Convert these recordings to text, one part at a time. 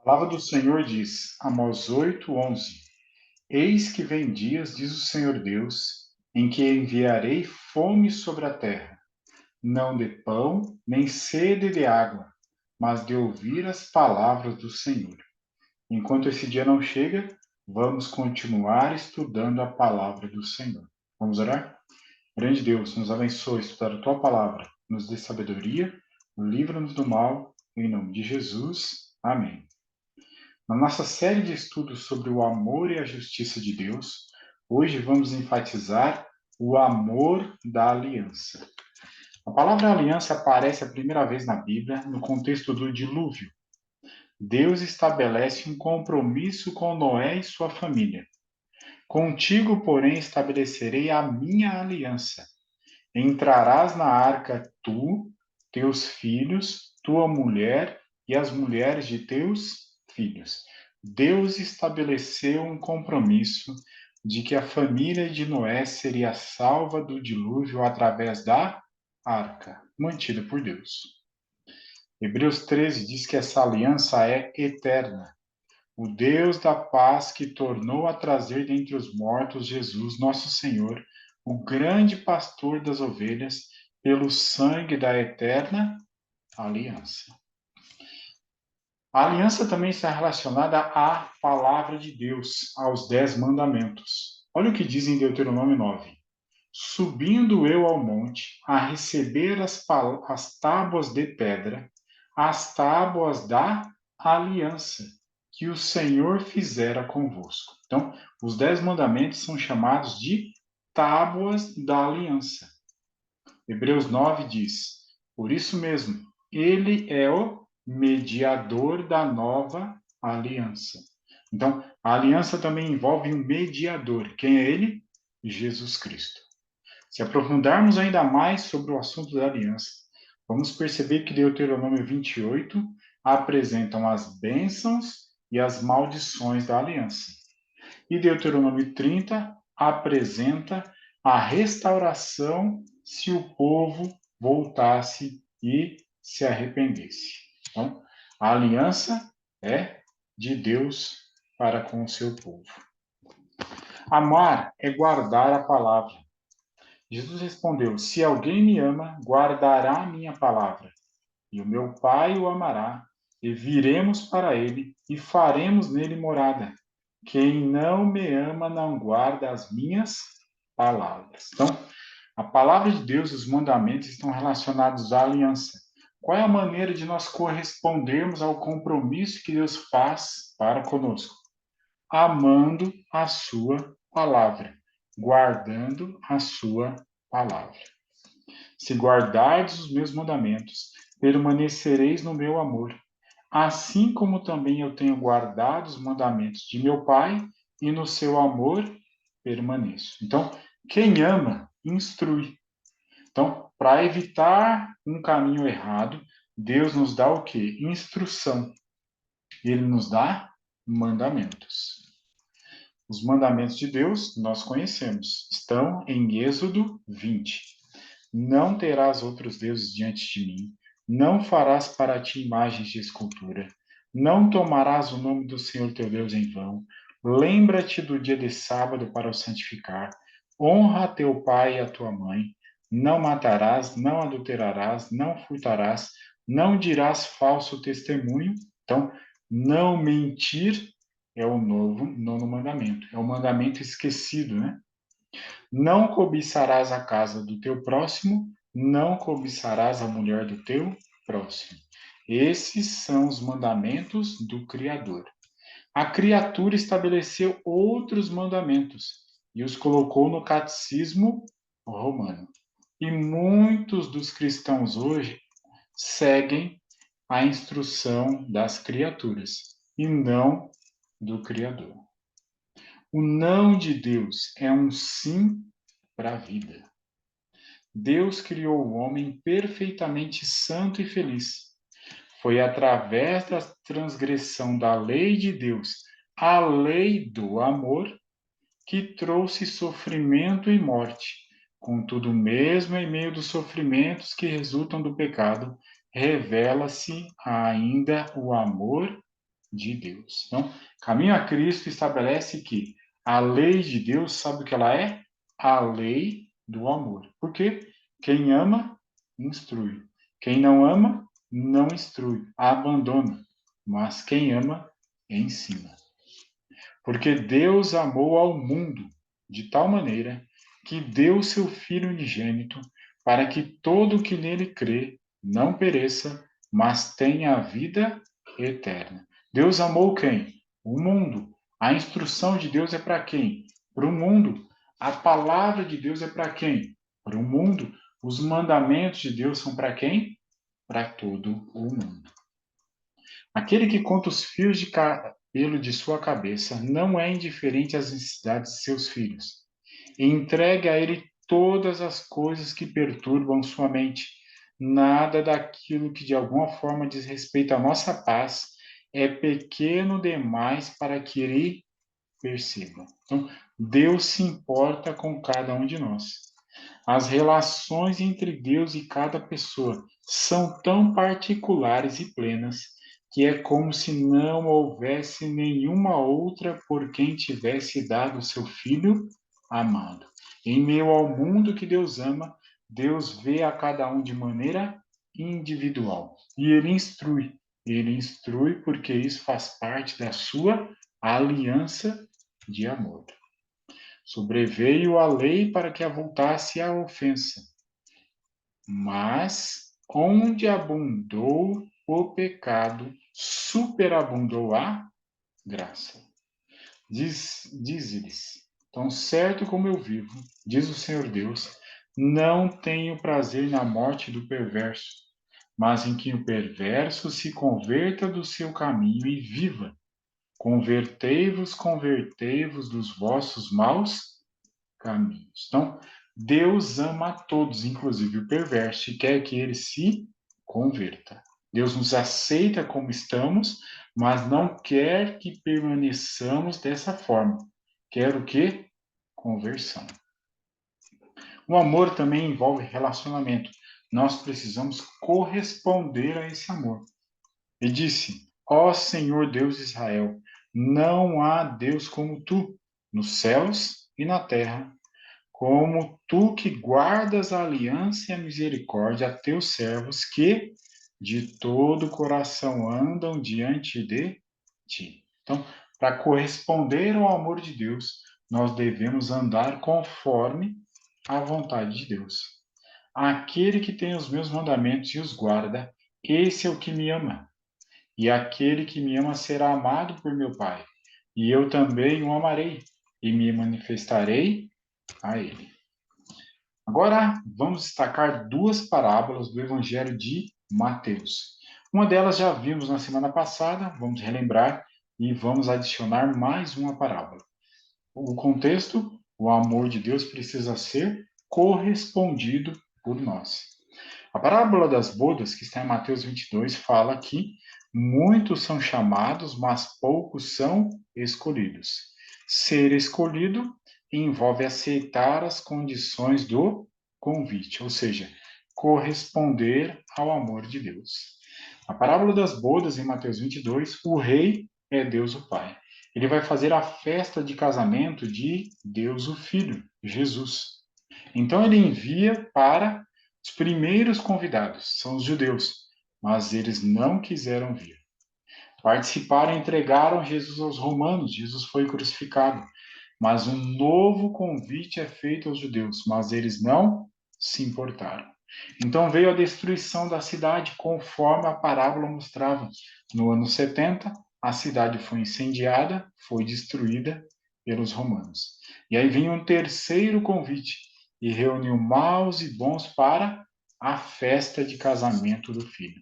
A palavra do Senhor diz, Amós 8:11. Eis que vem dias, diz o Senhor Deus, em que enviarei fome sobre a terra, não de pão, nem sede de água, mas de ouvir as palavras do Senhor. Enquanto esse dia não chega, vamos continuar estudando a palavra do Senhor. Vamos orar? Grande Deus, nos abençoe estudar a tua palavra, nos dê sabedoria, livra-nos do mal, em nome de Jesus. Amém. Na nossa série de estudos sobre o amor e a justiça de Deus, hoje vamos enfatizar o amor da aliança. A palavra aliança aparece a primeira vez na Bíblia no contexto do dilúvio. Deus estabelece um compromisso com Noé e sua família. Contigo, porém, estabelecerei a minha aliança. Entrarás na arca tu, teus filhos, tua mulher e as mulheres de teus filhos. Deus estabeleceu um compromisso de que a família de Noé seria salva do dilúvio através da arca, mantida por Deus. Hebreus 13 diz que essa aliança é eterna. O Deus da paz que tornou a trazer dentre os mortos Jesus, nosso Senhor, o grande pastor das ovelhas, pelo sangue da eterna aliança. A aliança também está relacionada à palavra de Deus, aos 10 mandamentos. Olha o que diz em Deuteronômio 9. Subindo eu ao monte a receber as tábuas de pedra, as tábuas da aliança que o Senhor fizera convosco. Então, os 10 mandamentos são chamados de tábuas da aliança. Hebreus 9 diz: Por isso mesmo, ele é o mediador da nova aliança. Então, a aliança também envolve um mediador. Quem é ele? Jesus Cristo. Se aprofundarmos ainda mais sobre o assunto da aliança, vamos perceber que Deuteronômio 28 apresentam as bênçãos e as maldições da aliança. E Deuteronômio 30 apresenta a restauração se o povo voltasse e se arrependesse. Então, a aliança é de Deus para com o seu povo. Amar é guardar a palavra. Jesus respondeu: Se alguém me ama, guardará a minha palavra, e o meu Pai o amará, e viremos para ele e faremos nele morada. Quem não me ama não guarda as minhas palavras. Então, a palavra de Deus e os mandamentos estão relacionados à aliança. Qual é a maneira de nós correspondermos ao compromisso que Deus faz para conosco? Amando a sua palavra, guardando a sua palavra. Se guardardes os meus mandamentos, permanecereis no meu amor, assim como também eu tenho guardado os mandamentos de meu Pai, e no seu amor permaneço. Então, quem ama, instrui. Então, para evitar um caminho errado, Deus nos dá o quê? Instrução. Ele nos dá mandamentos. Os mandamentos de Deus nós conhecemos, estão em Êxodo 20. Não terás outros deuses diante de mim, não farás para ti imagens de escultura, não tomarás o nome do Senhor teu Deus em vão, lembra-te do dia de sábado para o santificar, honra teu pai e a tua mãe, não matarás, não adulterarás, não furtarás, não dirás falso testemunho. Então, não mentir é o nono mandamento. É o mandamento esquecido, né? Não cobiçarás a casa do teu próximo, não cobiçarás a mulher do teu próximo. Esses são os mandamentos do Criador. A criatura estabeleceu outros mandamentos e os colocou no catecismo romano. E muitos dos cristãos hoje seguem a instrução das criaturas e não do Criador. O não de Deus é um sim para a vida. Deus criou o homem perfeitamente santo e feliz. Foi através da transgressão da lei de Deus, a lei do amor, que trouxe sofrimento e morte. Contudo, mesmo em meio dos sofrimentos que resultam do pecado, revela-se ainda o amor de Deus. Então, caminho a Cristo estabelece que a lei de Deus, sabe o que ela é? A lei do amor. Porque quem ama, instrui. Quem não ama, não instrui, abandona. Mas quem ama, ensina. Porque Deus amou ao mundo de tal maneira que deu seu Filho unigênito para que todo o que nele crê não pereça, mas tenha a vida eterna. Deus amou quem? O mundo. A instrução de Deus é para quem? Para o mundo. A palavra de Deus é para quem? Para o mundo. Os mandamentos de Deus são para quem? Para todo o mundo. Aquele que conta os fios de cabelo de sua cabeça não é indiferente às necessidades de seus filhos. E entregue a ele todas as coisas que perturbam sua mente. Nada daquilo que de alguma forma diz respeito à nossa paz é pequeno demais para que ele perceba. Então, Deus se importa com cada um de nós. As relações entre Deus e cada pessoa são tão particulares e plenas que é como se não houvesse nenhuma outra por quem tivesse dado seu Filho amado. Em meio ao mundo que Deus ama, Deus vê a cada um de maneira individual e ele instrui. Ele instrui porque isso faz parte da sua aliança de amor. Sobreveio a lei para que avultasse a ofensa, mas onde abundou o pecado, superabundou a graça. Diz-lhes, tão certo como eu vivo, diz o Senhor Deus, não tenho prazer na morte do perverso, mas em que o perverso se converta do seu caminho e viva. Convertei-vos, convertei-vos dos vossos maus caminhos. Então, Deus ama a todos, inclusive o perverso, e quer que ele se converta. Deus nos aceita como estamos, mas não quer que permaneçamos dessa forma. Quer o quê? Conversão. O amor também envolve relacionamento. Nós precisamos corresponder a esse amor. E disse: Ó Senhor Deus de Israel, não há Deus como tu, nos céus e na terra, como tu que guardas a aliança e a misericórdia a teus servos que de todo o coração andam diante de ti. Então, para corresponder ao amor de Deus, nós devemos andar conforme a vontade de Deus. Aquele que tem os meus mandamentos e os guarda, esse é o que me ama. E aquele que me ama será amado por meu Pai. E eu também o amarei e me manifestarei a ele. Agora, vamos destacar duas parábolas do Evangelho de Mateus. Uma delas já vimos na semana passada, vamos relembrar e vamos adicionar mais uma parábola. O contexto: o amor de Deus precisa ser correspondido por nós. A parábola das bodas, que está em Mateus 22, fala que muitos são chamados, mas poucos são escolhidos. Ser escolhido envolve aceitar as condições do convite, ou seja, corresponder ao amor de Deus. A parábola das bodas, em Mateus 22, o rei é Deus o Pai. Ele vai fazer a festa de casamento de Deus o Filho, Jesus. Então ele envia para os primeiros convidados, são os judeus, mas eles não quiseram vir. Participaram e entregaram Jesus aos romanos, Jesus foi crucificado. Mas um novo convite é feito aos judeus, mas eles não se importaram. Então veio a destruição da cidade, conforme a parábola mostrava. No ano 70, a cidade foi incendiada, foi destruída pelos romanos. E aí vem um terceiro convite, e reuniu maus e bons para a festa de casamento do filho.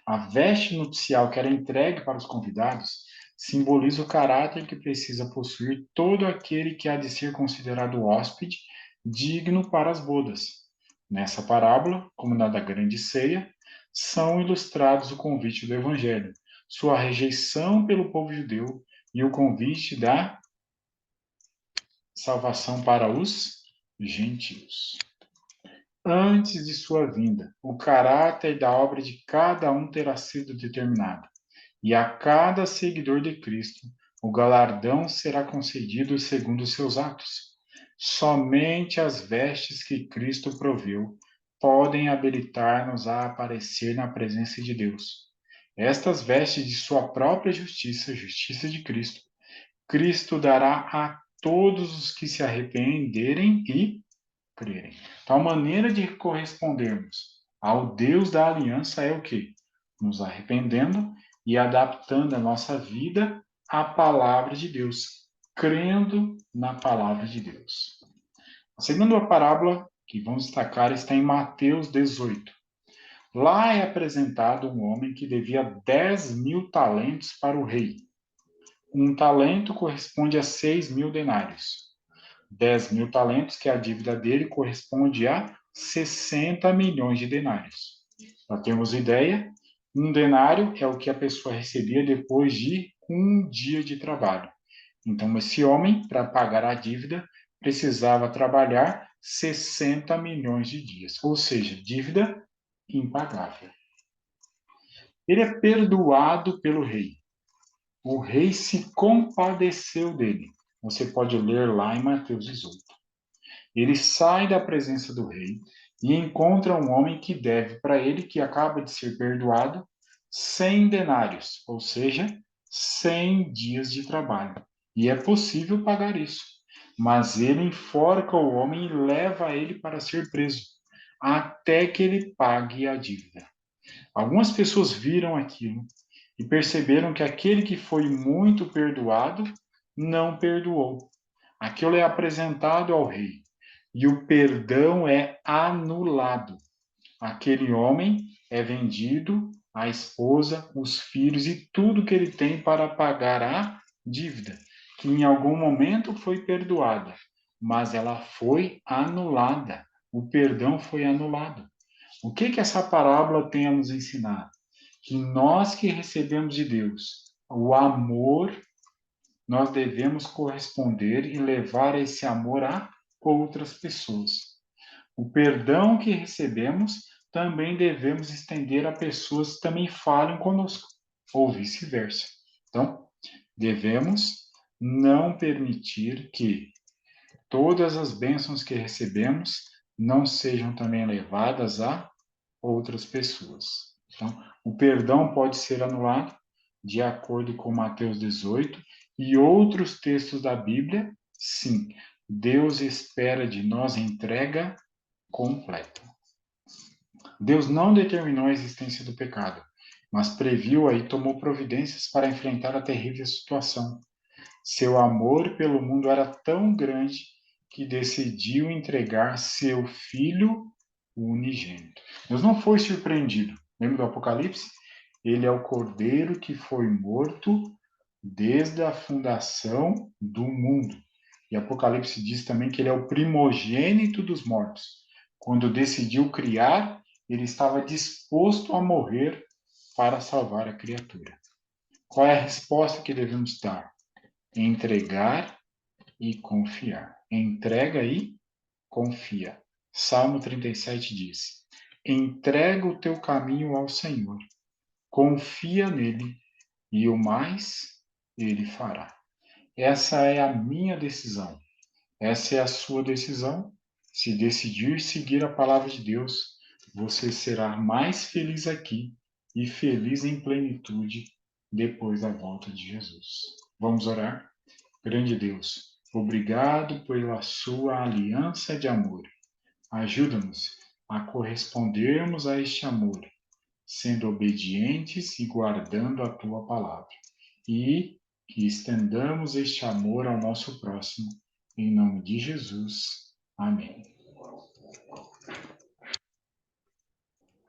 A veste nupcial que era entregue para os convidados simboliza o caráter que precisa possuir todo aquele que há de ser considerado hóspede digno para as bodas. Nessa parábola, como na da grande ceia, são ilustrados o convite do Evangelho, sua rejeição pelo povo judeu e o convite da salvação para os gentios. Antes de sua vinda, o caráter da obra de cada um terá sido determinado. e a cada seguidor de Cristo o galardão será concedido segundo os seus atos. Somente as vestes que Cristo proveu podem habilitar-nos a aparecer na presença de Deus. Estas vestes de sua própria justiça, justiça de Cristo, Cristo dará a todos os que se arrependerem e crerem. Então, a maneira de correspondermos ao Deus da aliança é o quê? Nos arrependendo e adaptando a nossa vida à palavra de Deus, crendo na palavra de Deus. A segunda parábola que vamos destacar está em Mateus 18. Lá é apresentado um homem que devia 10.000 talentos para o rei. Um talento corresponde a 6.000 denários. 10.000 talentos, que é a dívida dele, corresponde a 60 milhões de denários. Para termos ideia, um denário é o que a pessoa recebia depois de um dia de trabalho. Então, esse homem, para pagar a dívida, precisava trabalhar 60 milhões de dias, ou seja, dívida impagável. Ele é perdoado pelo rei. O rei se compadeceu dele. Você pode ler lá em Mateus 18. Ele sai da presença do rei e encontra um homem que deve para ele, que acaba de ser perdoado, 100 denários, ou seja, 100 dias de trabalho. E é possível pagar isso. Mas ele enforca o homem e leva ele para ser preso, até que ele pague a dívida. Algumas pessoas viram aquilo e perceberam que aquele que foi muito perdoado não perdoou. Aquilo é apresentado ao rei e o perdão é anulado. Aquele homem é vendido, a esposa, os filhos e tudo que ele tem para pagar a dívida, que em algum momento foi perdoada, mas ela foi anulada. O perdão foi anulado. O que essa parábola tem a nos ensinar? Que nós que recebemos de Deus o amor, nós devemos corresponder e levar esse amor a outras pessoas. O perdão que recebemos também devemos estender a pessoas que também falem conosco, ou vice-versa. Então, devemos não permitir que todas as bênçãos que recebemos não sejam também levadas a outras pessoas. Então, o perdão pode ser anulado de acordo com Mateus 18 e outros textos da Bíblia. Sim, Deus espera de nós entrega completa. Deus não determinou a existência do pecado, mas previu e tomou providências para enfrentar a terrível situação. Seu amor pelo mundo era tão grande que decidiu entregar seu filho unigênito. Deus não foi surpreendido. Lembra do Apocalipse? Ele é o cordeiro que foi morto desde a fundação do mundo. E Apocalipse diz também que ele é o primogênito dos mortos. Quando decidiu criar, ele estava disposto a morrer para salvar a criatura. Qual é a resposta que devemos dar? Entregar e confiar. Entrega e confia. Salmo 37 diz: entrega o teu caminho ao Senhor, confia nele e o mais ele fará. Essa é a minha decisão. Essa é a sua decisão. Se decidir seguir a palavra de Deus, você será mais feliz aqui e feliz em plenitude depois da volta de Jesus. Vamos orar? Grande Deus, obrigado pela sua aliança de amor. Ajuda-nos a correspondermos a este amor, sendo obedientes e guardando a tua palavra. E que estendamos este amor ao nosso próximo. Em nome de Jesus. Amém.